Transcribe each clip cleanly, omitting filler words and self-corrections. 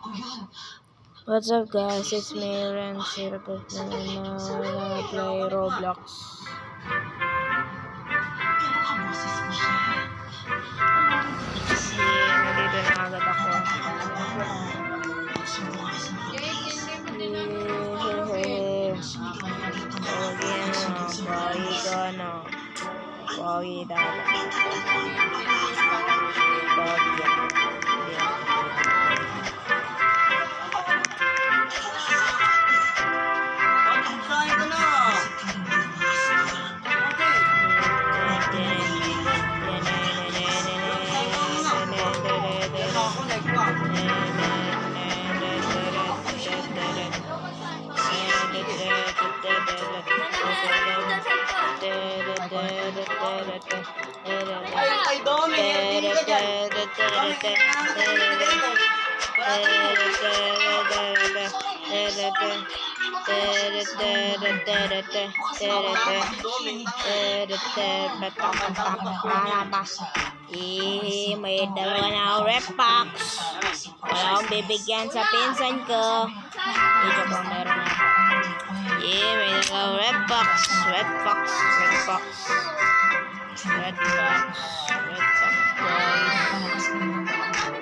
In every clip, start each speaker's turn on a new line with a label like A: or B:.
A: What's up guys, it's me Renz here na play Roblox. Nandito na agad ako. Pogi dada. May dalawa na ako rep box. Wala akong bibigyan sa pinsan ko. Dito po meron ako. May dalawa red box. Red box guys.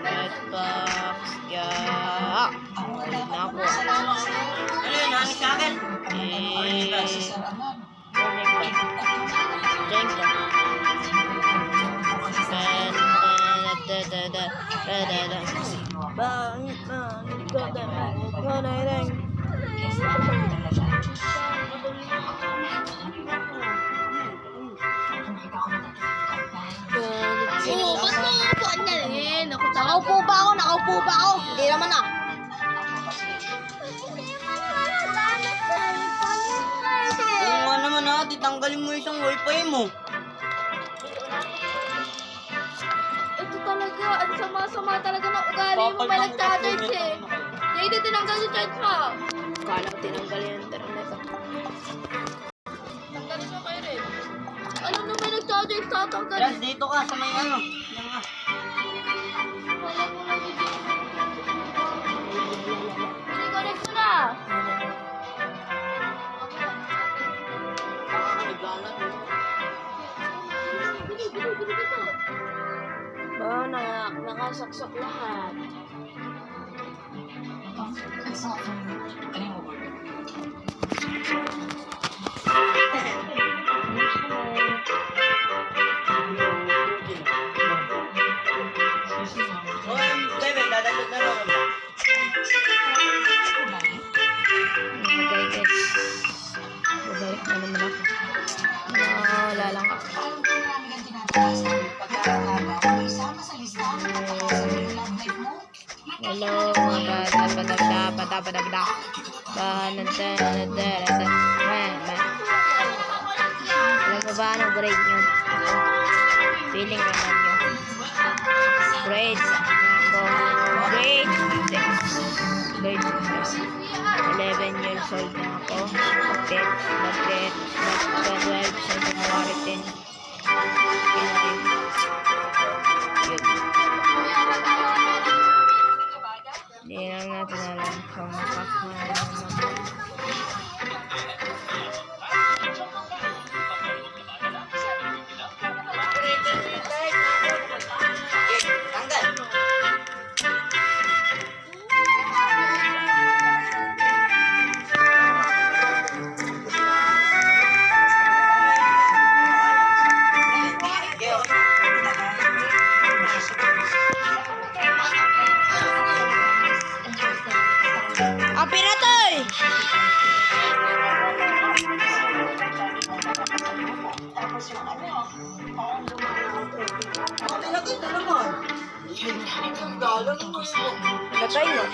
A: Red box, yeah. Ulit na ako.
B: Ano yun? Ano sa akin?
C: Nakaupo ba ako? Hindi naman ah.
B: Oo nga naman ha, titanggalin mo isang wifi mo.
C: Ito talaga, ang sama-sama talaga ng ugali mo may nagcharge eh. Hindi tinanggal yung charge mo.
A: Kala ko tinanggal yung internet.
C: Tanggalin mo kayo rin. Ano na may nagcharge sa tanggal?
B: Yes, dito ka sa may ano. Yan nga.
C: Connect ko na.
A: Nakasaksak lahat.
B: Dadalog na lang.
A: Babalik na naman ako. Wala lang ako. Hello mga bata. Alam mo ba anong grade nyo? Feeling naman nyo. Grade 6. Grade 11 years old na ako. Mag-12 sa January 10. Hindi lang natin alam kung makakamalan naman. Patay mo.